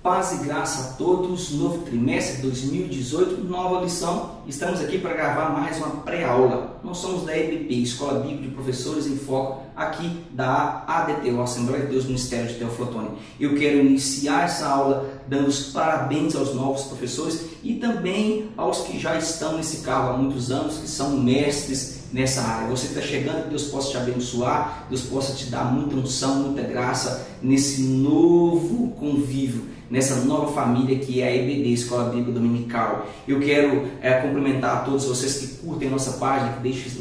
Paz e graça a todos, novo trimestre 2018, nova lição. Estamos aqui para gravar mais uma pré-aula. Nós somos da EBP, Escola Bíblica de Professores em Foco, aqui da ADTO, Assembleia de Deus Ministério de Teoflotone. Eu quero iniciar essa aula dando os parabéns aos novos professores e também aos que já estão nesse cargo há muitos anos, que são mestres nessa área. Você está chegando, que Deus possa te abençoar, Deus possa te dar muita unção, muita graça nesse novo convívio, nessa nova família que é a EBD, Escola Bíblica Dominical. Eu quero cumprimentar a todos vocês que curtem a nossa página, que deixam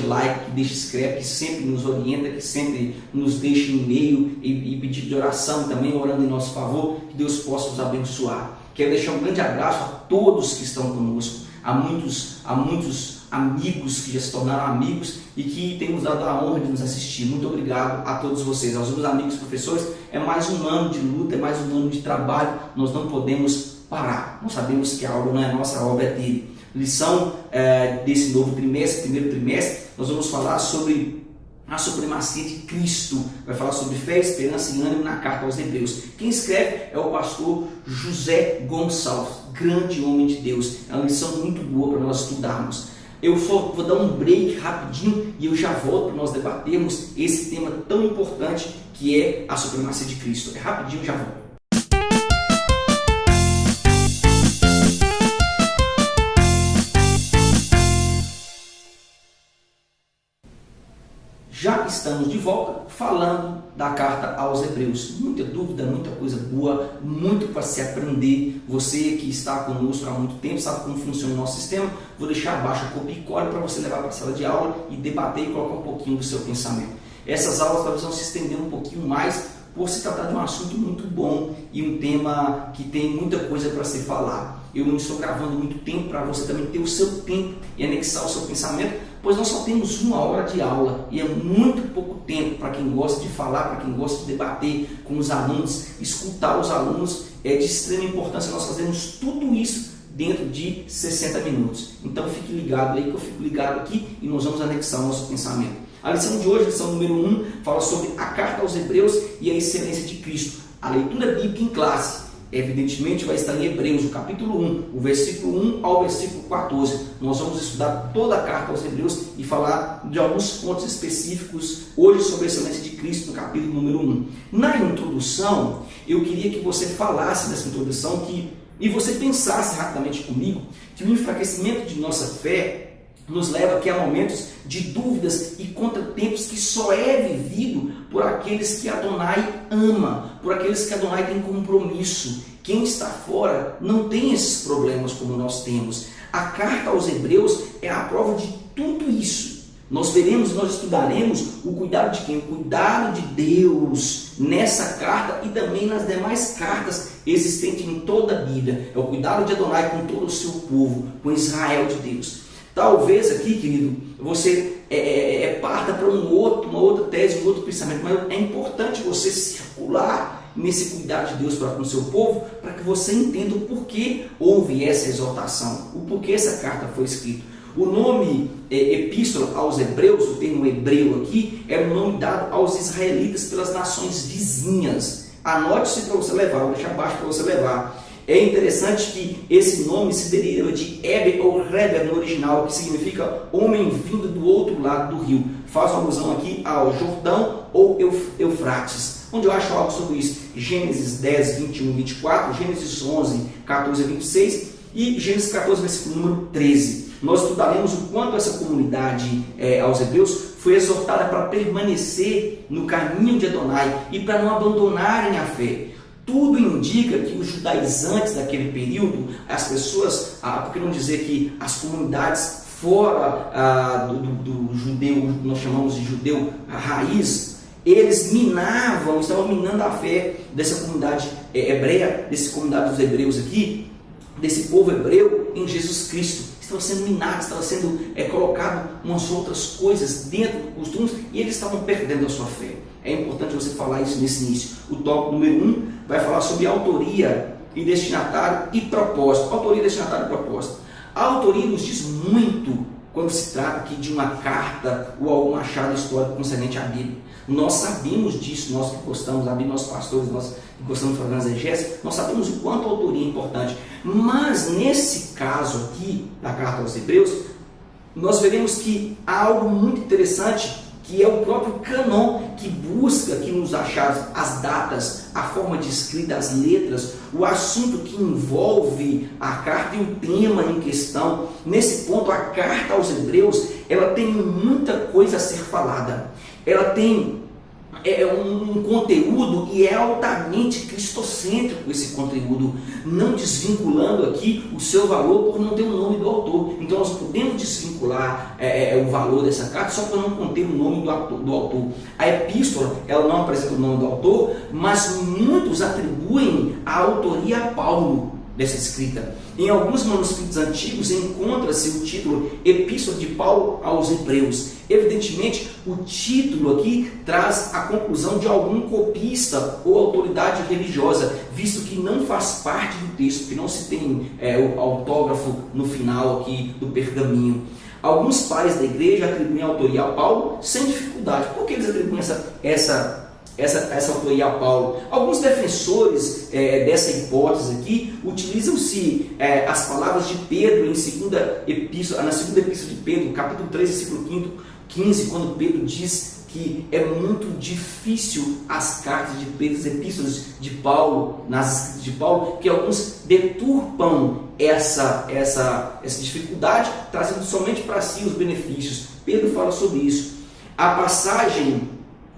like, que deixa inscreve, que sempre nos orienta, que sempre nos deixa e-mail e pedido de oração também, orando em nosso favor, que Deus possa nos abençoar. Quero deixar um grande abraço a todos que estão conosco, a muitos amigos que já se tornaram amigos e que têm nos dado a honra de nos assistir. Muito obrigado a todos vocês, aos meus amigos professores. É mais um ano de luta, é mais um ano de trabalho, nós não podemos parar. Nós sabemos que a obra não é nossa, a obra é dele. Lição desse novo trimestre, primeiro trimestre, nós vamos falar sobre a supremacia de Cristo. Vai falar sobre fé, esperança e ânimo na carta aos Hebreus. Quem escreve é o pastor José Gonçalves, grande homem de Deus. É uma lição muito boa para nós estudarmos. Eu só vou dar um break rapidinho e eu já volto para nós debatermos esse tema tão importante que é a supremacia de Cristo. É rapidinho, já volto. Já estamos de volta falando da carta aos Hebreus. Muita dúvida, muita coisa boa, muito para se aprender. Você que está conosco há muito tempo, sabe como funciona o nosso sistema. Vou deixar abaixo a copia e cola para você levar para a sala de aula e debater e colocar um pouquinho do seu pensamento. Essas aulas talvez vão se estender um pouquinho mais por se tratar de um assunto muito bom e um tema que tem muita coisa para se falar. Eu não estou gravando muito tempo para você também ter o seu tempo e anexar o seu pensamento, pois nós só temos uma hora de aula e é muito pouco tempo para quem gosta de falar, para quem gosta de debater com os alunos, escutar os alunos. É de extrema importância nós fazermos tudo isso dentro de 60 minutos. Então fique ligado aí, que eu fico ligado aqui e nós vamos anexar o nosso pensamento. A lição de hoje, lição número 1, fala sobre a carta aos Hebreus e a excelência de Cristo. A leitura bíblica em classe, evidentemente, vai estar em Hebreus, o capítulo 1, o versículo 1 ao versículo 14. Nós vamos estudar toda a carta aos Hebreus e falar de alguns pontos específicos hoje sobre a excelência de Cristo no capítulo número 1. Na introdução, eu queria que você falasse dessa introdução e você pensasse rapidamente comigo que o enfraquecimento de nossa fé nos leva aqui a momentos de dúvidas e contratempos que só é vivido por aqueles que Adonai ama, por aqueles que Adonai tem compromisso. Quem está fora não tem esses problemas como nós temos. A carta aos Hebreus é a prova de tudo isso. Nós veremos, nós estudaremos o cuidado de quem? O cuidado de Deus nessa carta e também nas demais cartas existentes em toda a Bíblia. É o cuidado de Adonai com todo o seu povo, com Israel de Deus. Talvez aqui, querido, você parta para uma outra tese, um outro pensamento, mas é importante você circular nesse cuidado de Deus para com o seu povo, para que você entenda o porquê houve essa exortação, o porquê essa carta foi escrita. O nome Epístola aos Hebreus, o termo hebreu aqui, é um nome dado aos israelitas pelas nações vizinhas. Anote-se para você levar, vou deixar abaixo para você levar. É interessante que esse nome se deriva de Eber ou Reber no original, que significa homem vindo do outro lado do rio. Faz uma alusão aqui ao Jordão ou Eufrates. Onde eu acho algo sobre isso? Gênesis 10, 21 e 24, Gênesis 11, 14 a 26 e Gênesis 14, versículo número 13. Nós estudaremos o quanto essa comunidade aos Hebreus foi exortada para permanecer no caminho de Adonai e para não abandonarem a fé. Tudo indica que os judaizantes daquele período, as pessoas, por que não dizer que as comunidades fora do judeu, nós chamamos de judeu raiz, eles estavam minando a fé dessa comunidade hebreia, dessa comunidade dos hebreus aqui, desse povo hebreu em Jesus Cristo. Estava sendo minado, estava sendo colocado umas outras coisas dentro dos costumes e eles estavam perdendo a sua fé. É importante você falar isso nesse início. O tópico número 1 vai falar sobre autoria e destinatário e propósito. Autoria, destinatário e propósito. A autoria nos diz muito quando se trata aqui de uma carta ou algum achado histórico concernente à Bíblia. Nós sabemos disso, nós que gostamos da Bíblia, nossos pastores, nós que gostamos de fazer as exegese, nós sabemos o quanto a autoria é importante. Mas nesse caso aqui, da carta aos Hebreus, nós veremos que há algo muito interessante, que é o próprio canon, que busca aqui nos achados as datas, a forma de escrita, as letras, o assunto que envolve a carta e o tema em questão. Nesse ponto, a carta aos Hebreus, ela tem muita coisa a ser falada. Ela tem um conteúdo e é altamente cristocêntrico esse conteúdo, não desvinculando aqui o seu valor por não ter o nome do autor. Então nós podemos desvincular o valor dessa carta só por não conter o nome do autor. A epístola, ela não apresenta o nome do autor, mas muitos atribuem a autoria a Paulo dessa escrita. Em alguns manuscritos antigos encontra-se o título Epístola de Paulo aos Hebreus. Evidentemente, o título aqui traz a conclusão de algum copista ou autoridade religiosa, visto que não faz parte do texto, que não se tem o autógrafo no final aqui do pergaminho. Alguns pais da igreja atribuem a autoria a Paulo sem dificuldade. Por que eles atribuem essa autoria a Paulo? Alguns defensores dessa hipótese aqui utilizam-se as palavras de Pedro na segunda epístola de Pedro, capítulo 3, versículo 15, quando Pedro diz que é muito difícil as cartas de Pedro, as epístolas de Paulo, nas escritas de Paulo, que alguns deturpam essa dificuldade, trazendo somente para si os benefícios. Pedro fala sobre isso. A passagem,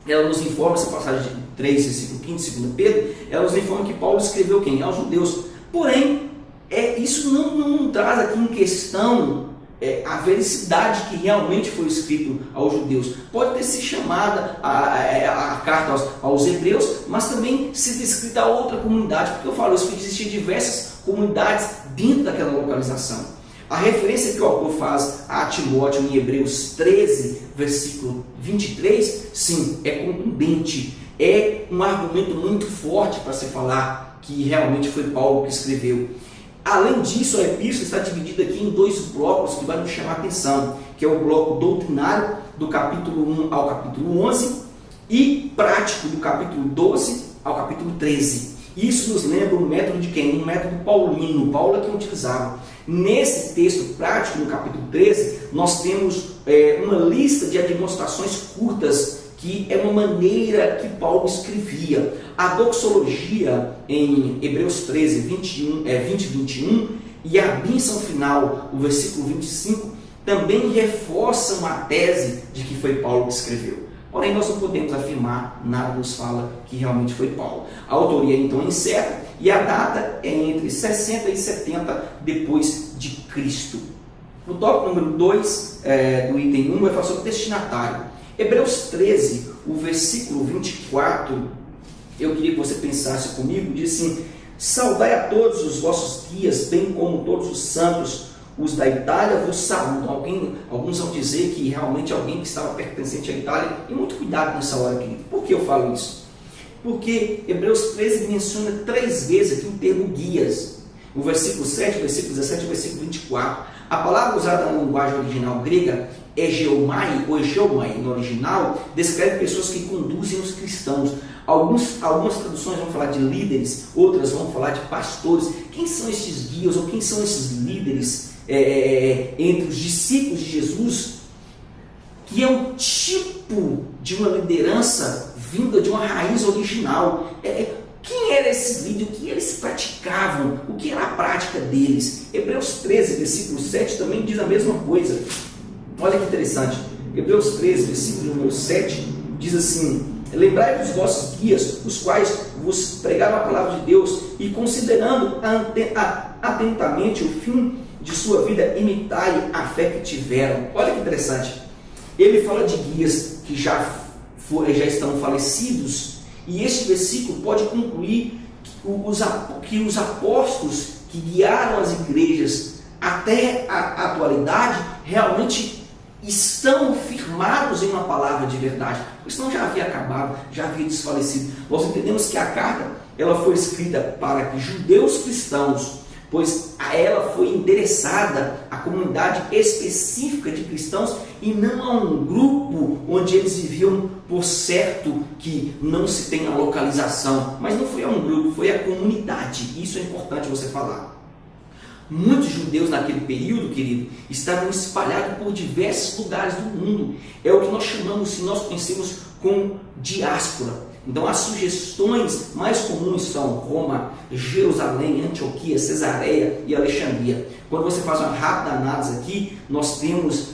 ela nos informa, essa passagem de 3, versículo 15, 2 Pedro, ela nos informa que Paulo escreveu quem? Aos judeus. Porém, isso não traz aqui em questão a veracidade que realmente foi escrito aos judeus. Pode ter sido chamada a carta aos hebreus, mas também sido escrita a outra comunidade, porque eu falo isso, porque existiam diversas comunidades dentro daquela localização. A referência que o autor faz a Timóteo em Hebreus 13, versículo 23, sim, é contundente, é um argumento muito forte para se falar que realmente foi Paulo que escreveu. Além disso, a epístola está dividida aqui em dois blocos que vai nos chamar a atenção, que é o bloco doutrinário, do capítulo 1 ao capítulo 11, e prático, do capítulo 12 ao capítulo 13. Isso nos lembra um método de quem? Um método paulino, Paulo é quem utilizava. Nesse texto prático, no capítulo 13, nós temos uma lista de demonstrações curtas, que é uma maneira que Paulo escrevia. A doxologia em Hebreus 13, 20 e 21, e a bênção final, o versículo 25, também reforçam a tese de que foi Paulo que escreveu. Porém, nós não podemos afirmar, nada nos fala que realmente foi Paulo. A autoria então é incerta e a data é entre 60 e 70 depois de Cristo. No tópico número 2 do item 1 vai falar sobre destinatário. Hebreus 13, o versículo 24, eu queria que você pensasse comigo, diz assim: saudai a todos os vossos guias, bem como todos os santos, os da Itália vos saúdam. Alguns vão dizer que realmente alguém que estava pertencente à Itália, e muito cuidado nessa hora aqui. Por que eu falo isso? Porque Hebreus 13 menciona 3 vezes aqui o termo guias. O versículo 7, o versículo 17 e o versículo 24. A palavra usada na linguagem original grega, egeomai, ou egeomai no original, descreve pessoas que conduzem os cristãos. Algumas traduções vão falar de líderes, outras vão falar de pastores. Quem são esses guias ou quem são esses líderes entre os discípulos de Jesus, que é um tipo de uma liderança vinda de uma raiz original? Quem eram esses líderes? O que eles praticavam? O que era a prática deles? Hebreus 13, versículo 7 também diz a mesma coisa. Olha que interessante. Hebreus 13, versículo número 7 diz assim: lembrai dos vossos guias, os quais vos pregaram a palavra de Deus, e considerando atentamente o fim de sua vida, imitai a fé que tiveram. Olha que interessante. Ele fala de guias que já estão falecidos, e este versículo pode concluir que os apóstolos que guiaram as igrejas até a atualidade realmente estão firmados em uma palavra de verdade, porque senão já havia acabado, já havia desfalecido. Nós entendemos que a carta ela foi escrita para que judeus cristãos, pois ela foi endereçada a comunidade específica de cristãos e não a um grupo onde eles viviam, por certo que não se tem a localização. Mas não foi a um grupo, foi a comunidade. Isso é importante você falar. Muitos judeus naquele período, querido, estavam espalhados por diversos lugares do mundo. É o que nós chamamos, se nós conhecemos, como diáspora. Então as sugestões mais comuns são Roma, Jerusalém, Antioquia, Cesareia e Alexandria. Quando você faz uma rápida análise aqui, nós temos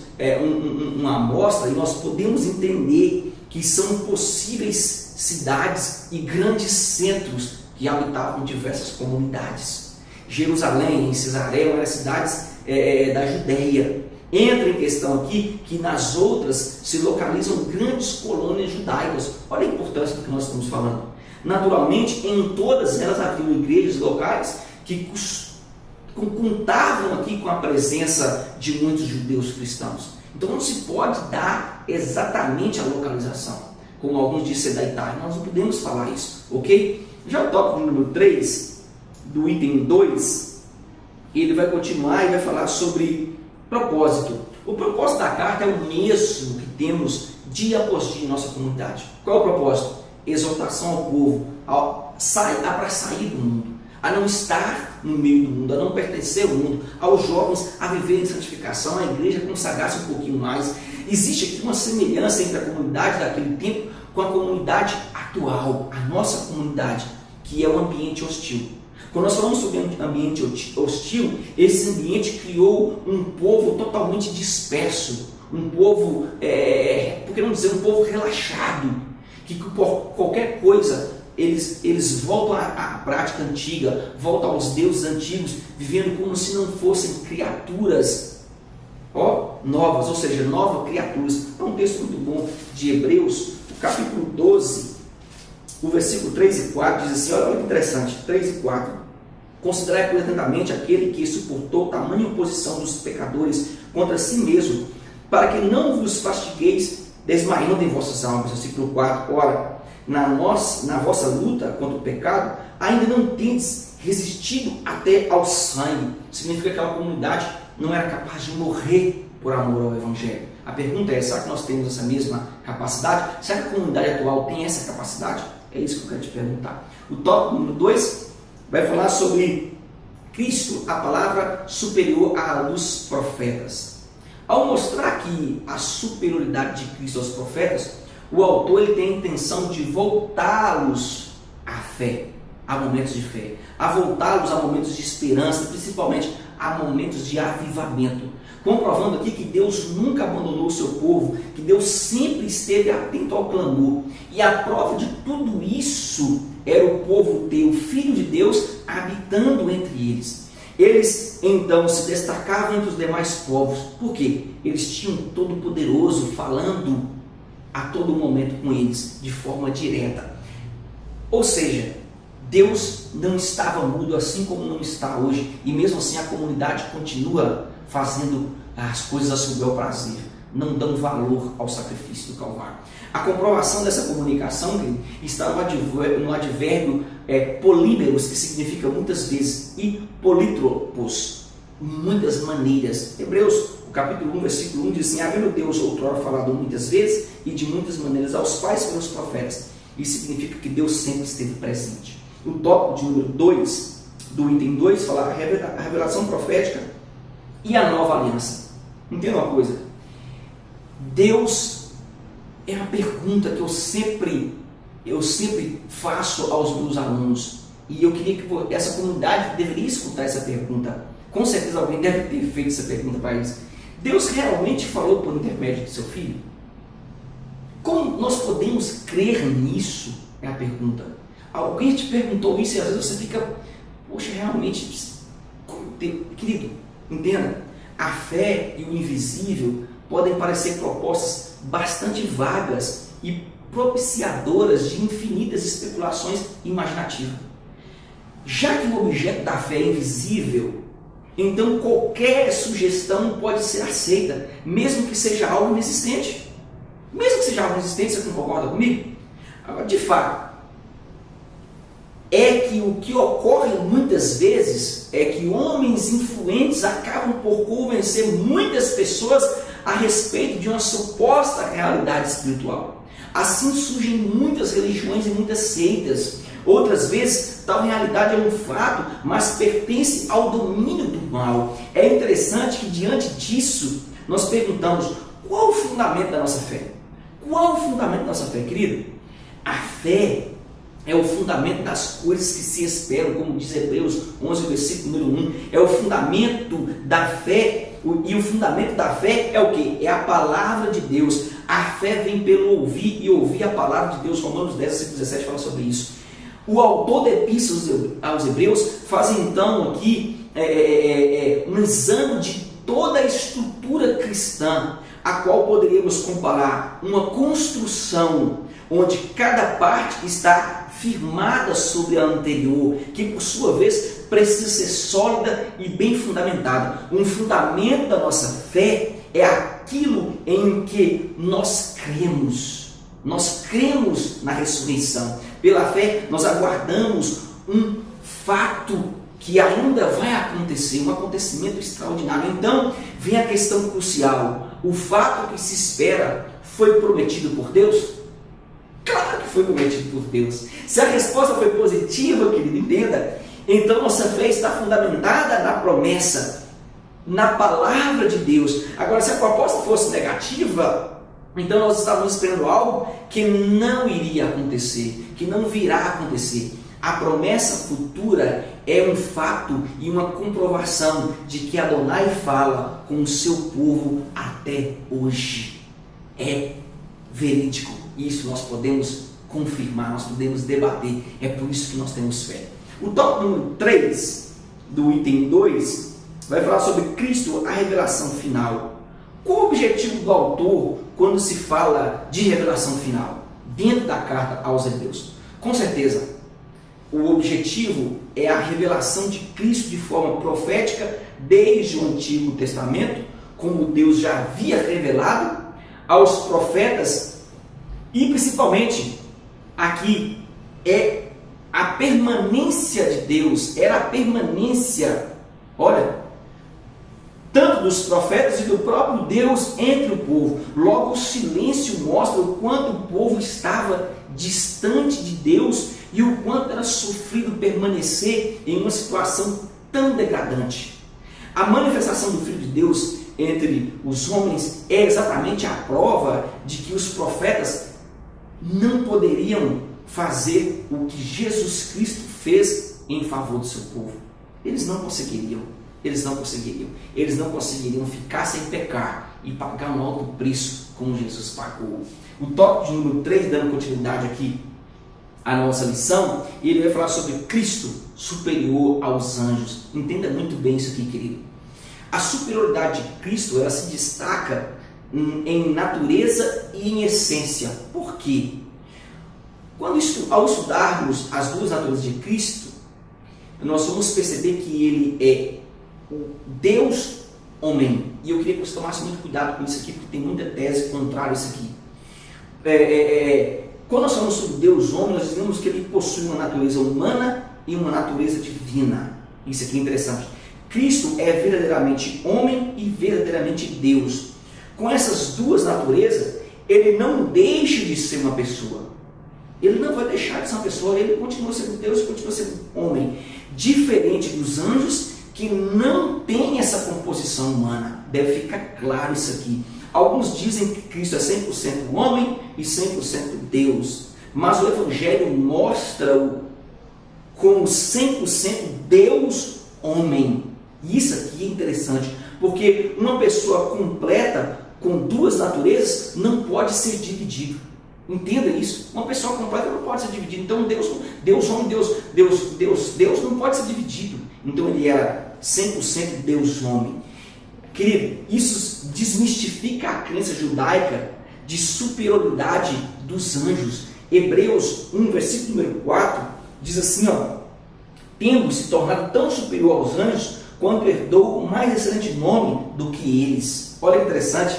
uma amostra e nós podemos entender que são possíveis cidades e grandes centros que habitavam diversas comunidades. Jerusalém e Cesareia eram cidades da Judéia. Entra em questão aqui que nas outras se localizam grandes colônias judaicas. Olha a importância do que nós estamos falando. Naturalmente, em todas elas haviam igrejas locais que contavam aqui com a presença de muitos judeus cristãos. Então não se pode dar exatamente a localização, como alguns dizem da Itália. Nós não podemos falar isso, ok? Já o tópico número 3, do item 2, ele vai continuar e vai falar sobre propósito. O propósito da carta é o mesmo que temos dia após dia em nossa comunidade. Qual é o propósito? Exortação ao povo para sair do mundo, a não estar no meio do mundo, a não pertencer ao mundo, aos jovens a viver em santificação, a igreja consagrar-se um pouquinho mais. Existe aqui uma semelhança entre a comunidade daquele tempo com a comunidade atual, a nossa comunidade, que é o ambiente hostil. Quando nós falamos sobre ambiente hostil, esse ambiente criou um povo totalmente disperso, um povo, por que não dizer, um povo relaxado, que por qualquer coisa eles voltam à prática antiga, voltam aos deuses antigos, vivendo como se não fossem criaturas novas, ou seja, novas criaturas. É um texto muito bom de Hebreus, o capítulo 12, o versículo 3 e 4 diz assim, olha que interessante, 3 e 4. Considerai, pois, atentamente aquele que suportou tamanha oposição dos pecadores contra si mesmo, para que não vos fastigueis desmaiando em vossas almas. Versículo 4. Ora, na vossa luta contra o pecado, ainda não tendes resistido até ao sangue. Significa que aquela comunidade não era capaz de morrer por amor ao Evangelho. A pergunta é, será que nós temos essa mesma capacidade? Será que a comunidade atual tem essa capacidade? É isso que eu quero te perguntar. O tópico número 2 vai falar sobre Cristo, a palavra superior à dos profetas. Ao mostrar aqui a superioridade de Cristo aos profetas, o autor ele tem a intenção de voltá-los à fé, a momentos de fé, a voltá-los a momentos de esperança, principalmente a momentos de avivamento, comprovando aqui que Deus nunca abandonou o seu povo, que Deus sempre esteve atento ao clamor. E a prova de tudo isso era o povo ter o Filho de Deus habitando entre eles. Eles então se destacavam entre os demais povos. Por quê? Eles tinham um Todo-Poderoso falando a todo momento com eles, de forma direta. Ou seja, Deus não estava mudo assim como não está hoje. E mesmo assim a comunidade continua fazendo as coisas a seu bel prazer, não dão valor ao sacrifício do Calvário. A comprovação dessa comunicação está no advérbio polímeros, que significa muitas vezes, e polítropos, muitas maneiras. Hebreus, o capítulo 1, versículo 1 diz assim, havendo Deus outrora falado muitas vezes e de muitas maneiras aos pais pelos profetas. Isso significa que Deus sempre esteve presente. O tópico de número 2, do item 2, fala a revelação profética e a nova aliança. Entenda uma coisa, Deus é a pergunta que eu sempre faço aos meus alunos, e eu queria que essa comunidade deveria escutar essa pergunta. Com certeza alguém deve ter feito essa pergunta para eles. Deus realmente falou por intermédio do seu Filho? Como nós podemos crer nisso? É a pergunta. Alguém te perguntou isso e às vezes você fica, poxa, realmente, querido, entenda, a fé e o invisível podem parecer propostas bastante vagas e propiciadoras de infinitas especulações imaginativas. Já que o objeto da fé é invisível, então qualquer sugestão pode ser aceita, mesmo que seja algo inexistente. Mesmo que seja algo inexistente, você não concorda comigo? Agora, de fato, é que o que ocorre muitas vezes é que homens influentes acabam por convencer muitas pessoas a respeito de uma suposta realidade espiritual. Assim surgem muitas religiões e muitas seitas. Outras vezes, tal realidade é um fato, mas pertence ao domínio do mal. É interessante que diante disso, nós perguntamos, qual o fundamento da nossa fé? Qual o fundamento da nossa fé, querido? A fé é o fundamento das coisas que se esperam, como diz Hebreus 11, versículo número 1. É o fundamento da fé, e o fundamento da fé é o quê? É a palavra de Deus. A fé vem pelo ouvir, e ouvir a palavra de Deus. Romanos 10, versículo 17 fala sobre isso. O autor da Epístola aos Hebreus faz então aqui um exame de toda a estrutura cristã, a qual poderíamos comparar uma construção onde cada parte está firmada sobre a anterior, que por sua vez precisa ser sólida e bem fundamentada. Um fundamento da nossa fé é aquilo em que nós cremos. Nós cremos na ressurreição. Pela fé, nós aguardamos um fato que ainda vai acontecer, um acontecimento extraordinário. Então, vem a questão crucial. O fato que se espera foi prometido por Deus? Claro que foi prometido por Deus. Se a resposta foi positiva, querido, entenda, então nossa fé está fundamentada na promessa, na palavra de Deus. Agora, se a proposta fosse negativa, então nós estávamos esperando algo que não iria acontecer, que não virá a acontecer. A promessa futura é um fato e uma comprovação de que Adonai fala com o seu povo até hoje. É verídico. Isso nós podemos confirmar, nós podemos debater. É por isso que nós temos fé. O tópico número 3 do item 2 vai falar sobre Cristo, a revelação final. Qual o objetivo do autor quando se fala de revelação final dentro da carta aos Hebreus? Com certeza, o objetivo é a revelação de Cristo de forma profética desde o Antigo Testamento, como Deus já havia revelado aos profetas, e principalmente aqui é a permanência de Deus, era a permanência, olha, tanto dos profetas e do próprio Deus entre o povo. Logo, o silêncio mostra o quanto o povo estava distante de Deus e o quanto era sofrido permanecer em uma situação tão degradante. A manifestação do Filho de Deus entre os homens é exatamente a prova de que os profetas não poderiam fazer o que Jesus Cristo fez em favor do seu povo. Eles não conseguiriam. Eles não conseguiriam ficar sem pecar e pagar um alto preço como Jesus pagou. O tópico de número 3, dando continuidade aqui à nossa lição, ele vai falar sobre Cristo superior aos anjos. Entenda muito bem isso aqui, querido. A superioridade de Cristo, ela se destaca em natureza e em essência. Por quê? Ao estudarmos as duas naturezas de Cristo, nós vamos perceber que ele é o Deus homem. E eu queria que você tomasse muito cuidado com isso aqui, porque tem muita tese contrária a isso aqui. Quando nós falamos sobre Deus homem, nós dizemos que ele possui uma natureza humana e uma natureza divina. Isso aqui é interessante. Cristo é verdadeiramente homem e verdadeiramente Deus. Com essas duas naturezas, ele não deixa de ser uma pessoa. Ele não vai deixar de ser uma pessoa, ele continua sendo Deus, continua sendo homem. Diferente dos anjos, que não tem essa composição humana. Deve ficar claro isso aqui. Alguns dizem que Cristo é 100% homem e 100% Deus. Mas o Evangelho mostra-o como 100% Deus homem. E isso aqui é interessante, porque uma pessoa completa com duas naturezas não pode ser dividido. Entenda isso. Uma pessoa completa não pode ser dividida. Então Deus homem, Deus não pode ser dividido. Então ele era 100% Deus homem. Querido, isso desmistifica a crença judaica de superioridade dos anjos. Hebreus 1, versículo número 4, diz assim, tendo se tornado tão superior aos anjos, quanto herdou o mais excelente nome do que eles. Olha que interessante.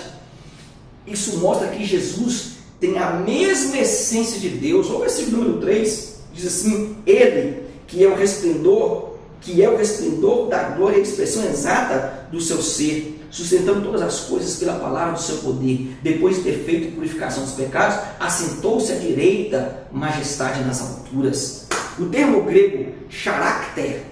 Isso mostra que Jesus tem a mesma essência de Deus. Olha o versículo número 3. diz assim: ele que é o resplendor da glória e a expressão exata do seu ser, sustentando todas as coisas pela palavra do seu poder, depois de ter feito purificação dos pecados, assentou-se à direita, majestade nas alturas. O termo grego character,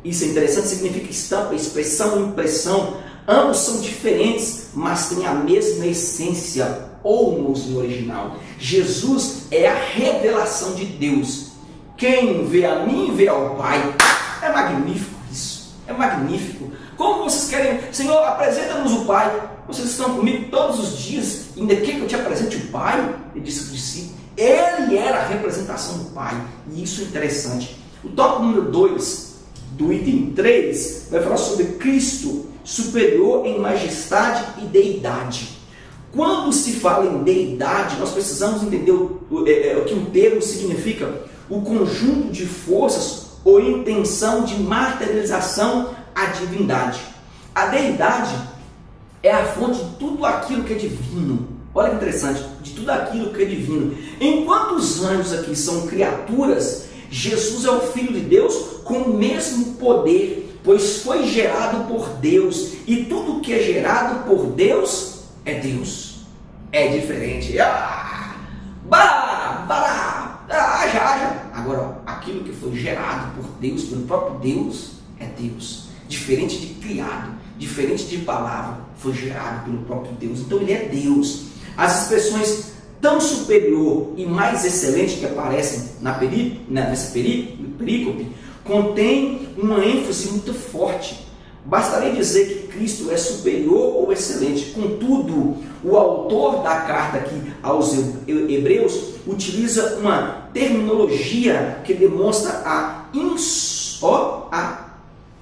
isso é interessante, significa estampa, expressão, impressão. Ambos são diferentes, mas têm a mesma essência, ou no original. Jesus é a revelação de Deus. Quem vê a mim, vê ao Pai. É magnífico isso, é magnífico. Como vocês querem, Senhor, apresenta-nos o Pai. Vocês estão comigo todos os dias, ainda quer que eu te apresente o Pai? Ele disse de si. Ele era a representação do Pai, e isso é interessante. O tópico número 2, do item 3, vai falar sobre Cristo superior em majestade e deidade. Quando se fala em deidade, nós precisamos entender o que um termo significa: o conjunto de forças ou intenção de materialização à divindade. A deidade é a fonte de tudo aquilo que é divino. Olha que interessante, de tudo aquilo que é divino. Enquanto os anjos aqui são criaturas, Jesus é o Filho de Deus com o mesmo poder, pois foi gerado por Deus, e tudo que é gerado por Deus é Deus. É diferente. Agora, aquilo que foi gerado por Deus, pelo próprio Deus, é Deus. Diferente de criado, diferente de palavra, foi gerado pelo próprio Deus. Então ele é Deus. As expressões tão superior e mais excelente que aparecem nessa perícope contém uma ênfase muito forte. Bastaria dizer que Cristo é superior ou excelente. Contudo, o autor da carta aqui aos Hebreus utiliza uma terminologia que demonstra a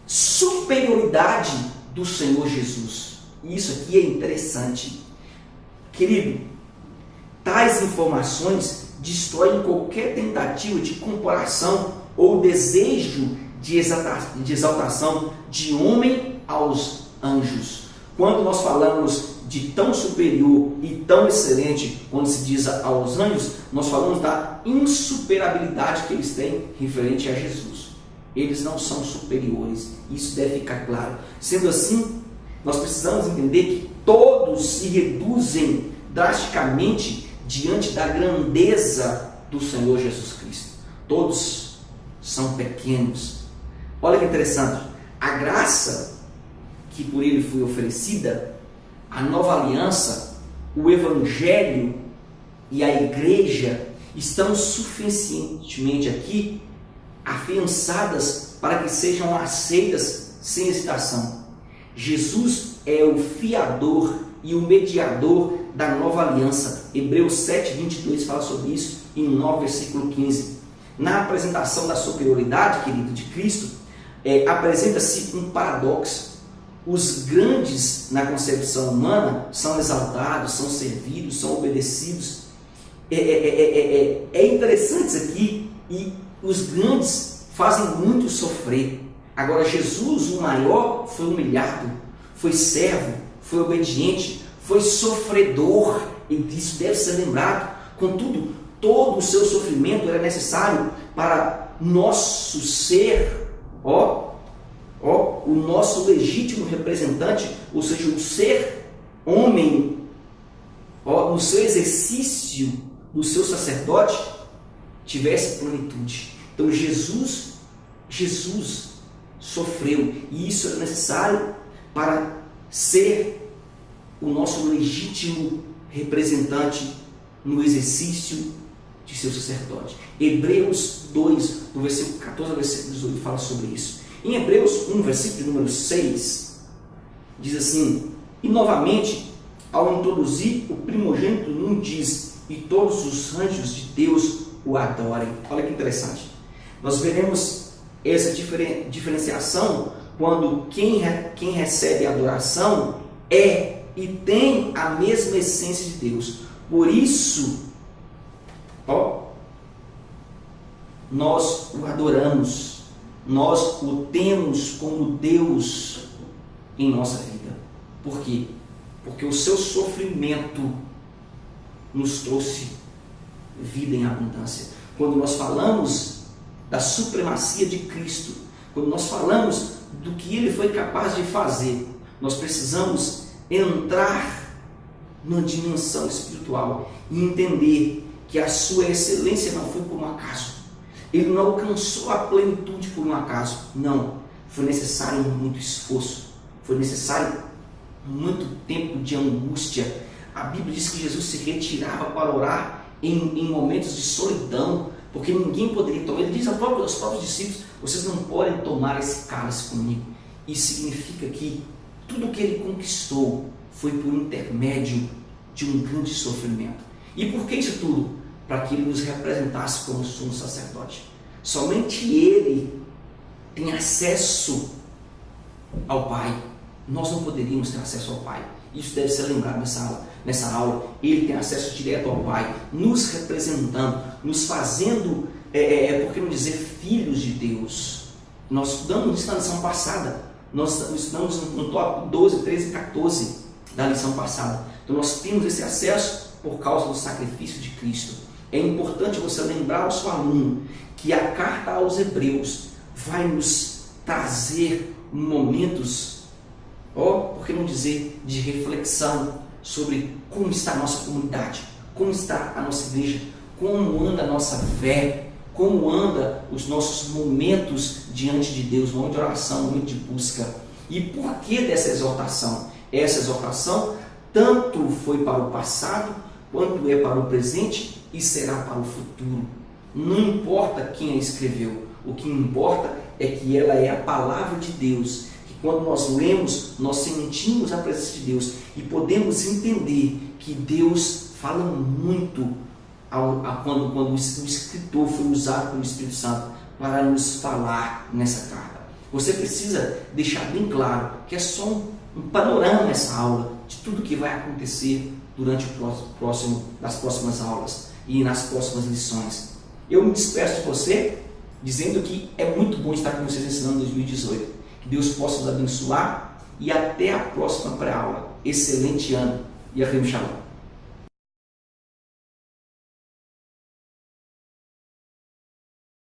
superioridade do Senhor Jesus. E isso aqui é interessante. Querido, tais informações destroem qualquer tentativa de comparação ou desejo de exaltação de homem aos anjos. Quando nós falamos de tão superior e tão excelente, quando se diz aos anjos, nós falamos da insuperabilidade que eles têm referente a Jesus. Eles não são superiores, isso deve ficar claro. Sendo assim, nós precisamos entender que todos se reduzem drasticamente diante da grandeza do Senhor Jesus Cristo. Todos são pequenos. Olha que interessante, a graça que por ele foi oferecida, a nova aliança, o evangelho e a igreja estão suficientemente aqui afiançadas para que sejam aceitas sem hesitação. Jesus é o fiador e o mediador da nova aliança. Hebreus 7:22 fala sobre isso, em 9, versículo 15. Na apresentação da superioridade, querido, de Cristo, apresenta-se um paradoxo. Os grandes na concepção humana são exaltados, são servidos, são obedecidos. É interessante isso aqui, e os grandes fazem muito sofrer. Agora Jesus, o maior, foi humilhado, foi servo, foi obediente, foi sofredor, e isso deve ser lembrado. Contudo, todo o seu sofrimento era necessário para nosso ser, o nosso legítimo representante, ou seja, o ser homem, no seu exercício do seu sacerdote, tivesse plenitude. Então Jesus sofreu, e isso é necessário para ser o nosso legítimo representante no exercício de seu sacerdote. Hebreus 2, do versículo 14 ao versículo 18, fala sobre isso. Em Hebreus 1, versículo número 6, diz assim: e novamente, ao introduzir o primogênito, não diz, e todos os anjos de Deus o adorem. Olha que interessante. Nós veremos essa diferenciação quando quem recebe a adoração é e tem a mesma essência de Deus. Por isso, nós o adoramos, nós o temos como Deus em nossa vida. Por quê? Porque o seu sofrimento nos trouxe vida em abundância. Quando nós falamos da supremacia de Cristo, quando nós falamos do que Ele foi capaz de fazer, nós precisamos entrar numa dimensão espiritual e entender que a sua excelência não foi por um acaso. Ele não alcançou a plenitude por um acaso. Não. Foi necessário muito esforço. Foi necessário muito tempo de angústia. A Bíblia diz que Jesus se retirava para orar em momentos de solidão, porque ninguém poderia tomar. Ele diz aos próprios discípulos: vocês não podem tomar esse cálice comigo. Isso significa que tudo o que ele conquistou foi por intermédio de um grande sofrimento. E por que isso tudo? Para que ele nos representasse como sumo sacerdote. Somente ele tem acesso ao Pai. Nós não poderíamos ter acesso ao Pai. Isso deve ser lembrado nessa aula. Ele tem acesso direto ao Pai, nos representando, nos fazendo, por que não dizer, filhos de Deus. Nós estudamos isso na lição passada. Nós estudamos no tópico 12, 13 e 14 da lição passada. Então nós temos esse acesso por causa do sacrifício de Cristo. É importante você lembrar ao seu aluno que a carta aos Hebreus vai nos trazer momentos, por que não dizer, de reflexão sobre como está a nossa comunidade, como está a nossa igreja, como anda a nossa fé, como anda os nossos momentos diante de Deus, momento de oração, momento de busca. E por que dessa exortação? Essa exortação tanto foi para o passado, quanto é para o presente e será para o futuro. Não importa quem a escreveu, o que importa é que ela é a palavra de Deus, que quando nós lemos, nós sentimos a presença de Deus e podemos entender que Deus fala muito quando o escritor foi usado pelo Espírito Santo para nos falar nessa carta. Você precisa deixar bem claro que é só um panorama nessa aula de tudo que vai acontecer durante das próximas aulas e nas próximas lições. Eu me despeço de você dizendo que é muito bom estar com vocês ensinando em 2018. Que Deus possa nos abençoar e até a próxima pré-aula. Excelente ano e Shalom.